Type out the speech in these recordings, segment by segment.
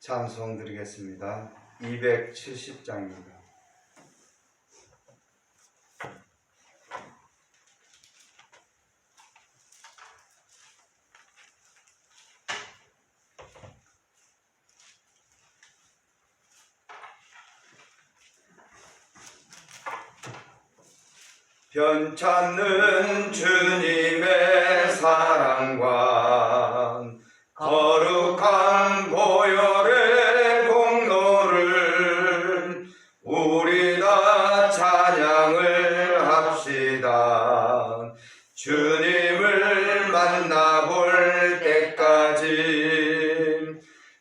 찬송 드리겠습니다. 270장입니다. 변찮는 주님의 사랑과 거룩한 보혈의 공로를 우리 다 찬양을 합시다. 주님을 만나볼 때까지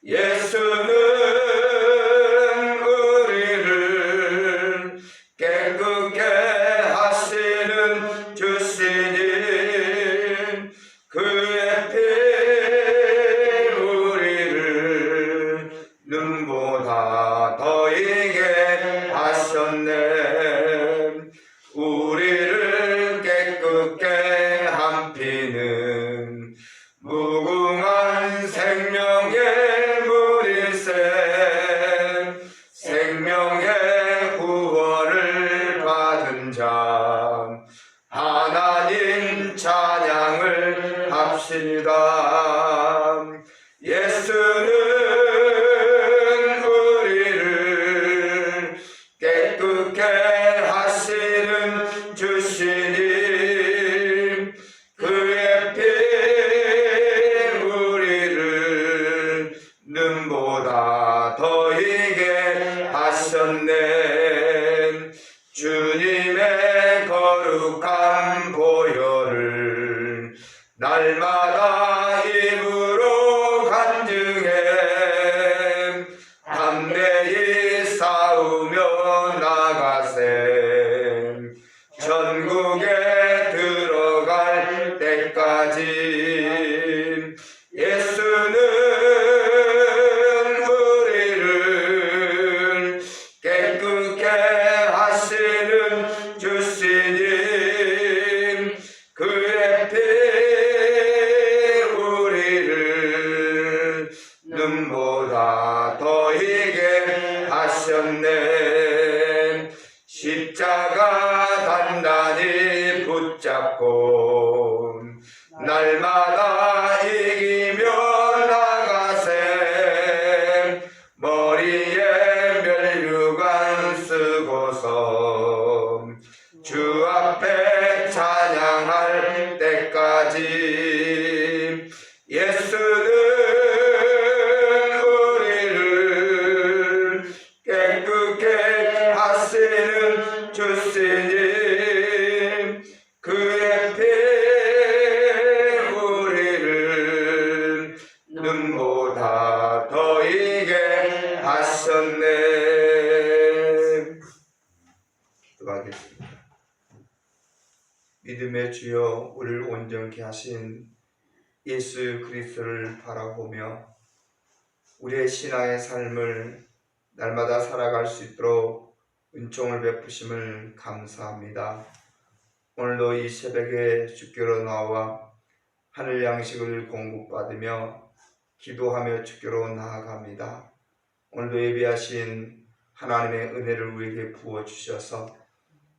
예수는 우리를 깨끗게 하시는 주시니 그의 피 우리를 눈보다 더이게 하셨네. 우리를 깨끗게 한 피는 무궁한 생명의 물일세. 생명의 구원을 받은 자 하나님 찬양을 합시다. 예수는 우리를 깨끗게 하시는 주시니 그의 피 우리를 눈보다 더이게 하셨네. 주님의 거룩한 보혈을 날마다 입으로 간증해 담대히 싸우며 나가세. 천국에 들어갈 때까지 예수는 우리를 깨끗게 하시는 주시니 그의 피 우리를 눈보다 더이게 하셨네. 십자가 단단히 붙잡고 날마다 이기며 나가세. 머리에 면류관 쓰고서 주 앞에 찬양할 때까지 예수는 우리를 깨끗게 하시는 주시니 그의 피 우리를 눈보다 더이게 하셨네. 기도하겠습니다. 믿음의 주여, 우리를 온전케 하신 예수 그리스도를 바라보며 우리의 신앙의 삶을 날마다 살아갈 수 있도록 은총을 베푸심을 감사합니다. 오늘도 이 새벽에 주께로 나와 하늘 양식을 공급받으며 기도하며 주께로 나아갑니다. 오늘도 예비하신 하나님의 은혜를 우리에게 부어주셔서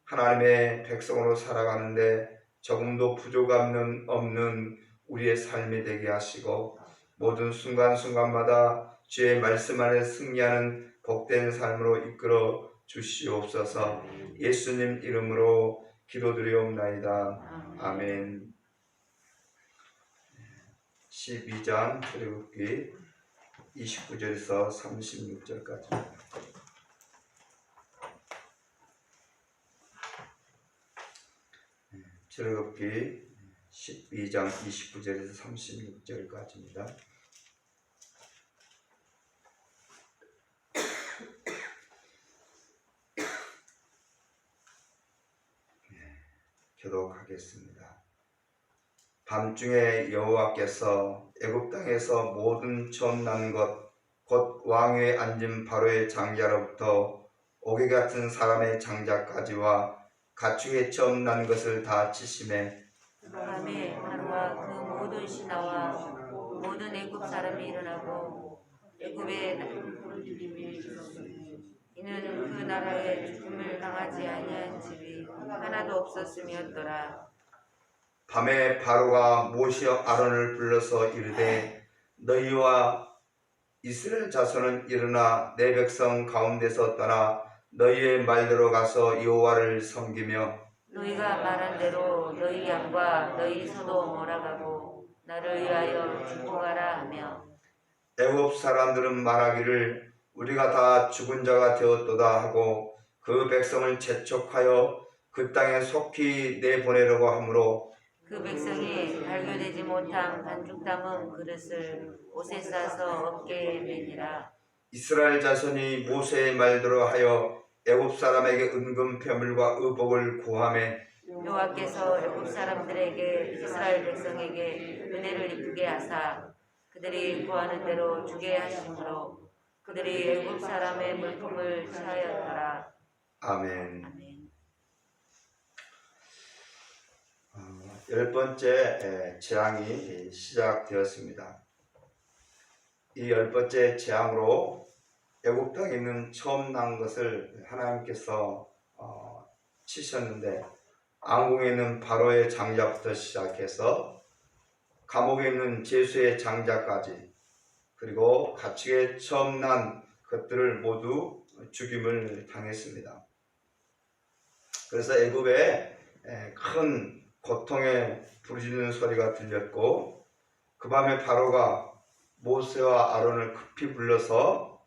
하나님의 백성으로 살아가는데 조금도 부족함은 없는 우리의 삶이 되게 하시고 모든 순간순간마다 주의 말씀 안에 승리하는 복된 삶으로 이끌어 주시옵소서. 예수님 이름으로 기도드리옵나이다. 아멘. 12장 출애굽기 29절에서 36절까지. 출애굽기 12장 29절에서 36절까지입니다. 기도하겠습니다. 밤중에 여호와께서 애굽 땅에서 모든 처음 난 것 곧 왕위에 앉은 바로의 장자로부터 오개 같은 사람의 장자까지와 가축에 처음 난 것을 다 치심에 밤에 바로와 그 모든 신하와 모든 애굽 사람이 일어나고 애굽의 이는 그 나라에 죽음을 당하지 아니한 집이 하나도 없었음이었더라. 밤에 바로가 모세와 아론을 불러서 이르되 너희와 이스라엘 자손은 일어나 내 백성 가운데서 떠나 너희의 말대로 가서 여호와를 섬기며 너희가 말한 대로 너희 양과 너희 소도 몰아가고 나를 위하여 축복하라 하며 애굽 사람들은 말하기를 우리가 다 죽은 자가 되었도다 하고 그 백성을 재촉하여 그 땅에 속히 내보내려고 하므로 그 백성이 발교되지 못한 반죽 담은 그릇을 옷에 싸서 어깨에 매니라. 이스라엘 자손이 모세의 말대로 하여 애굽 사람에게 은금 패물과 의복을 구하매 여호와께서 애굽 사람들에게 이스라엘 백성에게 은혜를 입게 하사 그들이 구하는 대로 주게 하심으로 그들이 애굽 사람의 물품을 취하였더라. 아멘. 아멘. 열 번째 재앙이 시작되었습니다. 이 열 번째 재앙으로 애굽 땅에 있는 처음 난 것을 하나님께서 치셨는데 앙궁에 있는 바로의 장자부터 시작해서 감옥에 있는 제수의 장자까지 그리고 가축에 처음 난 것들을 모두 죽임을 당했습니다. 그래서 애굽에 큰 고통의 부르짖는 소리가 들렸고 그 밤에 바로가 모세와 아론을 급히 불러서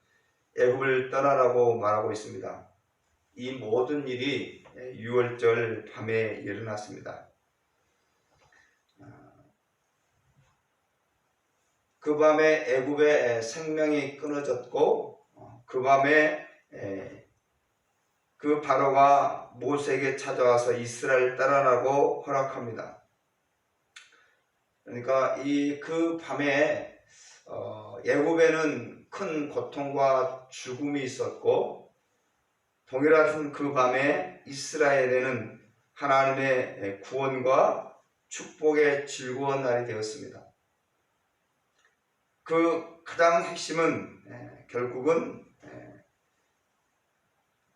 애굽을 떠나라고 말하고 있습니다. 이 모든 일이 6월절 밤에 일어났습니다. 그 밤에 애굽의 생명이 끊어졌고 그 밤에 그 바로가 모세에게 찾아와서 이스라엘 떠나라고 허락합니다. 그러니까 그 밤에 애굽에는 큰 고통과 죽음이 있었고 동일한 그 밤에 이스라엘에는 하나님의 구원과 축복의 즐거운 날이 되었습니다. 그 가장 핵심은 결국은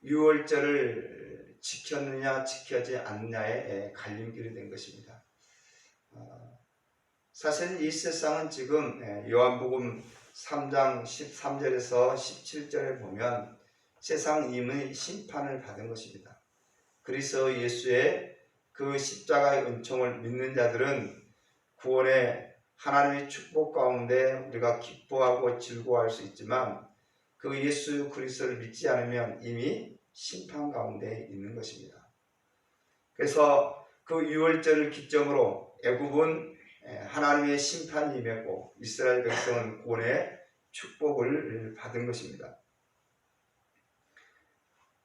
6월절을 지켰느냐 지켜지 않느냐의 갈림길이 된 것입니다. 사실 이 세상은 지금 요한복음 3장 13절에서 17절에 보면 세상 임의 심판을 받은 것입니다. 그리스도 예수의 그 십자가의 은총을 믿는 자들은 구원의 하나님의 축복 가운데 우리가 기뻐하고 즐거워할 수 있지만 그 예수 그리스도를 믿지 않으면 이미 심판 가운데 있는 것입니다. 그래서 그 6월절을 기점으로 애굽은 하나님의 심판이 임했고 이스라엘 백성은 구원의 축복을 받은 것입니다.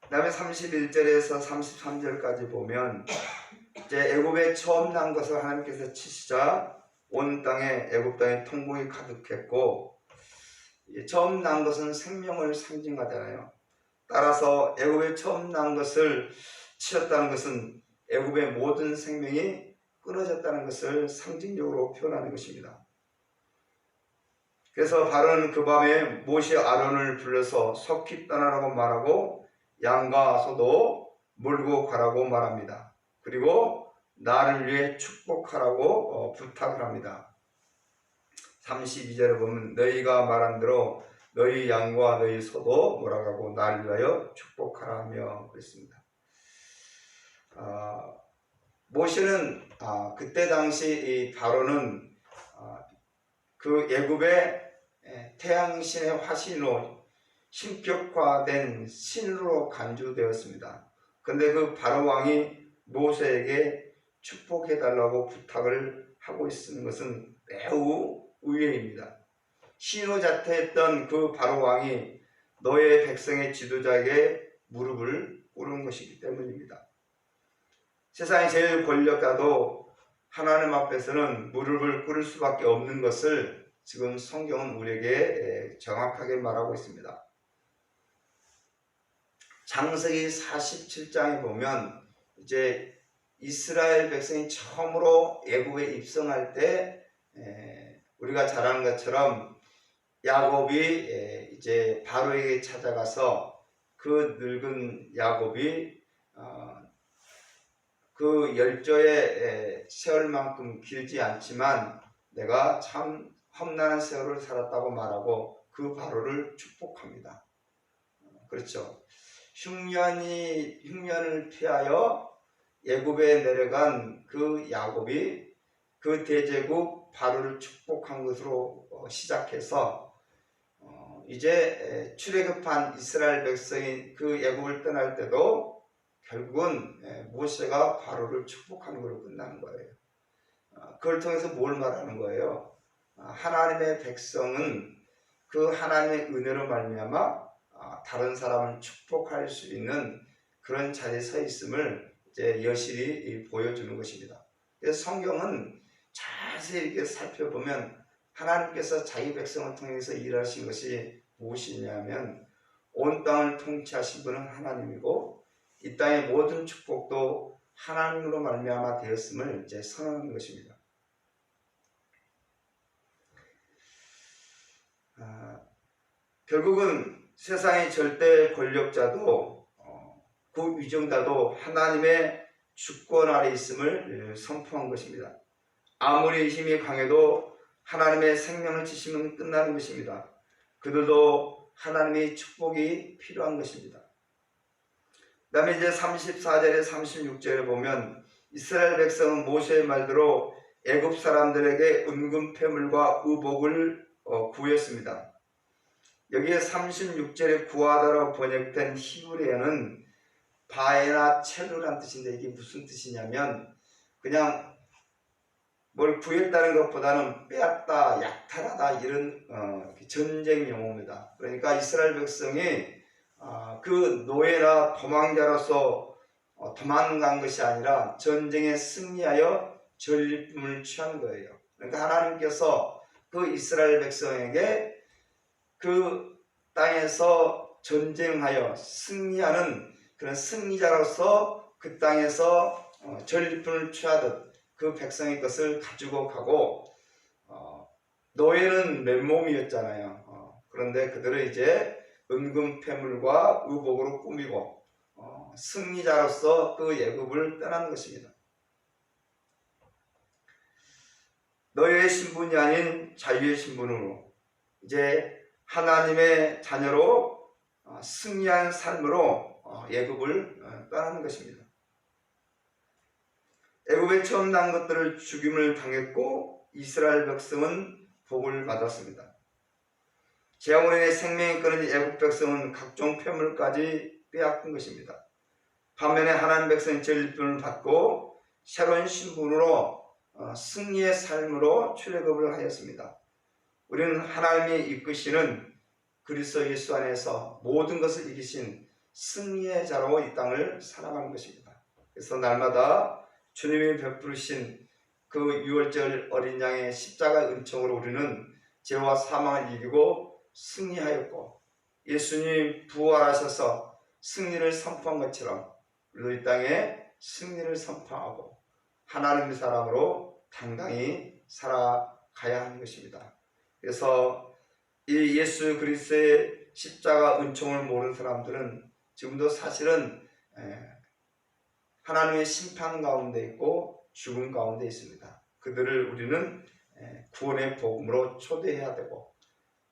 그 다음에 31절에서 33절까지 보면 이제 애굽에 처음 난 것을 하나님께서 치시자 온 땅에 애굽 땅에 통곡이 가득했고 처음 난 것은 생명을 상징하잖아요. 따라서 애굽에 처음 난 것을 치렀다는 것은 애굽의 모든 생명이 끊어졌다는 것을 상징적으로 표현하는 것입니다. 그래서 바로는 그 밤에 모세 아론을 불러서 속히 떠나라고 말하고 양과 소도 몰고 가라고 말합니다. 그리고 나를 위해 축복하라고 부탁을 합니다. 32절에 보면 너희가 말한 대로 너희 양과 너희 소도 몰아가고 나를 위하여 축복하라 하며 그랬습니다. 모세는 그때 당시 이 바로는 그 애굽의 태양신의 화신으로 신격화된 신으로 간주되었습니다. 그런데 그 바로 왕이 모세에게 축복해달라고 부탁을 하고 있는 것은 매우 의외입니다. 신으로 자태했던 그 바로 왕이 너의 백성의 지도자에게 무릎을 꿇은 것이기 때문입니다. 세상의 제일 권력자도 하나님 앞에서는 무릎을 꿇을 수밖에 없는 것을 지금 성경은 우리에게 정확하게 말하고 있습니다. 창세기 47장에 보면 이제 이스라엘 백성이 처음으로 애굽에 입성할 때 우리가 잘 아는 것처럼 야곱이 이제 바로에게 찾아가서 그 늙은 야곱이 그 열조의 세월만큼 길지 않지만 내가 참 험난한 세월을 살았다고 말하고 그 바로를 축복합니다. 그렇죠. 흉년을 피하여 애굽에 내려간 그 야곱이 그 대제국 바로를 축복한 것으로 시작해서 이제 출애굽한 이스라엘 백성이 그 애굽을 떠날 때도 결국은 모세가 바로를 축복하는 걸로 끝나는 거예요. 그걸 통해서 뭘 말하는 거예요? 하나님의 백성은 그 하나님의 은혜로 말미암아 다른 사람을 축복할 수 있는 그런 자리에 서 있음을 이제 여실히 보여주는 것입니다. 그래서 성경은 자세히 이렇게 살펴보면 하나님께서 자기 백성을 통해서 일하신 것이 무엇이냐면 온 땅을 통치하신 분은 하나님이고 이 땅의 모든 축복도 하나님으로 말미암아 되었음을 이제 선언하는 것입니다. 결국은 세상의 절대 권력자도 그 위정자도 하나님의 주권 아래 있음을 선포한 것입니다. 아무리 힘이 강해도 하나님의 생명을 지시면 끝나는 것입니다. 그들도 하나님의 축복이 필요한 것입니다. 그 다음에 이제 34절에 36절에 보면 이스라엘 백성은 모세의 말대로 애굽 사람들에게 은금 패물과 의복을 구했습니다. 여기에 36절에 구하다라고 번역된 히브리어는 바에나 첼루란 뜻인데 이게 무슨 뜻이냐면 그냥 뭘 구했다는 것보다는 빼앗다, 약탈하다 이런 전쟁 용어입니다. 그러니까 이스라엘 백성이 그 노예나 도망자로서 도망간 것이 아니라 전쟁에 승리하여 전리품을 취한 거예요. 그러니까 하나님께서 그 이스라엘 백성에게 그 땅에서 전쟁하여 승리하는 그런 승리자로서 그 땅에서 전리품을 취하듯 그 백성의 것을 가지고 가고 노예는 맨몸이었잖아요. 그런데 그들을 이제 은금 패물과 의복으로 꾸미고 승리자로서 그 애굽을 떠난 것입니다. 노예의 신분이 아닌 자유의 신분으로 이제 하나님의 자녀로 승리한 삶으로 애굽을 떠나는 것입니다. 애굽에 처음 난 것들을 죽임을 당했고 이스라엘 백성은 복을 받았습니다. 재앙으로 인해 생명이 끊어진 애굽 백성은 각종 폐물까지 빼앗긴 것입니다. 반면에 하나님 백성은 전리품을 받고 새로운 신분으로 승리의 삶으로 출애굽을 하였습니다. 우리는 하나님이 이끄시는 그리스도 예수 안에서 모든 것을 이기신 승리의 자로 이 땅을 살아가는 것입니다. 그래서 날마다 주님이 베푸신 그 유월절 어린 양의 십자가 은총으로 우리는 죄와 사망을 이기고 승리하였고 예수님 부활하셔서 승리를 선포한 것처럼 우리도 이 땅에 승리를 선포하고 하나님의 사람으로 당당히 살아가야 하는 것입니다. 그래서 이 예수 그리스도의 십자가 은총을 모르는 사람들은 지금도 사실은 하나님의 심판 가운데 있고 죽음 가운데 있습니다. 그들을 우리는 구원의 복음으로 초대해야 되고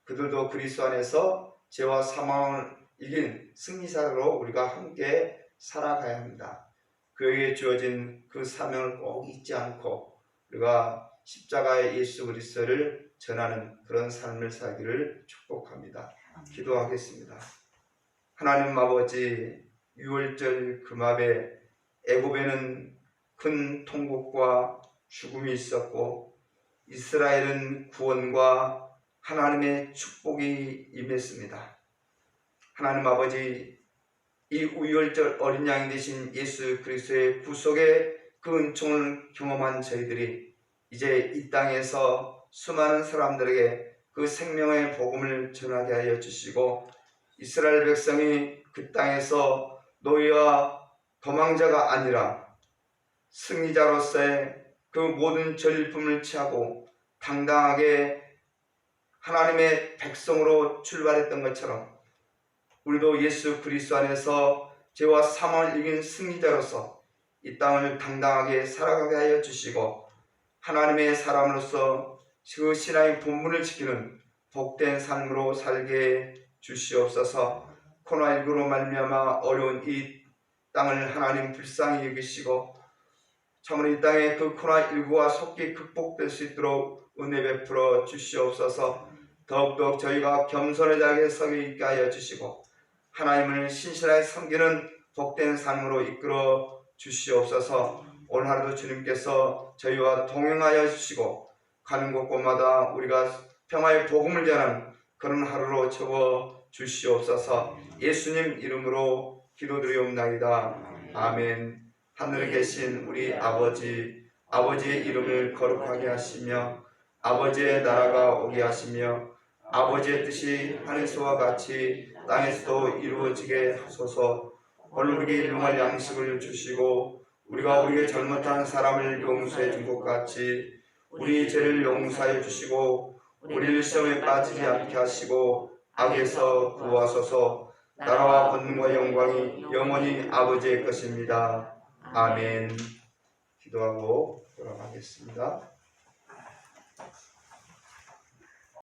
그들도 그리스도 안에서 죄와 사망을 이긴 승리자로 우리가 함께 살아가야 합니다. 그에게 주어진 그 사명을 꼭 잊지 않고 우리가 십자가의 예수 그리스도를 전하는 그런 삶을 살기를 축복합니다. 기도하겠습니다. 하나님 아버지, 유월절 금합에 애굽에는 큰 통곡과 죽음이 있었고 이스라엘은 구원과 하나님의 축복이 임했습니다. 하나님 아버지, 이 유월절 어린 양이 되신 예수 그리스도의 구속의 그 은총을 경험한 저희들이 이제 이 땅에서 수많은 사람들에게 그 생명의 복음을 전하게 하여 주시고 이스라엘 백성이 그 땅에서 노예와 도망자가 아니라 승리자로서의 그 모든 전리품을 취하고 당당하게 하나님의 백성으로 출발했던 것처럼 우리도 예수 그리스도 안에서 죄와 사망을 이긴 승리자로서 이 땅을 당당하게 살아가게 하여 주시고 하나님의 사람으로서 그 신앙의 본분을 지키는 복된 삶으로 살게 주시옵소서. 코로나19로 말미암아 어려운 이 땅을 하나님 불쌍히 여기시고 참으로 이 땅에 그 코로나19가 속히 극복될 수 있도록 은혜 베풀어 주시옵소서. 더욱더 저희가 겸손의 자리에 서게 있게 하여 주시고 하나님을 신실하게 섬기는 복된 삶으로 이끌어 주시옵소서. 오늘 하루도 주님께서 저희와 동행하여 주시고 가는 곳곳마다 우리가 평화의 복음을 전하는 그런 하루로 채워 주시옵소서. 예수님 이름으로 기도드리옵나이다. 아멘. 하늘에 계신 우리 아버지, 아버지의 이름을 거룩하게 하시며 아버지의 나라가 오게 하시며 아버지의 뜻이 하늘에서와 같이 땅에서도 이루어지게 하소서. 오늘 우리에게 일용할 양식을 주시고 우리가 우리에게 잘못한 사람을 용서해 준 것 같이 우리 죄를 용서하여 주시고 우리를 시험에 빠지지 않게 하시고 악에서 구하소서. 나라와 권능과 영광이 영원히 아버지의 것입니다. 아멘. 기도하고 돌아가겠습니다.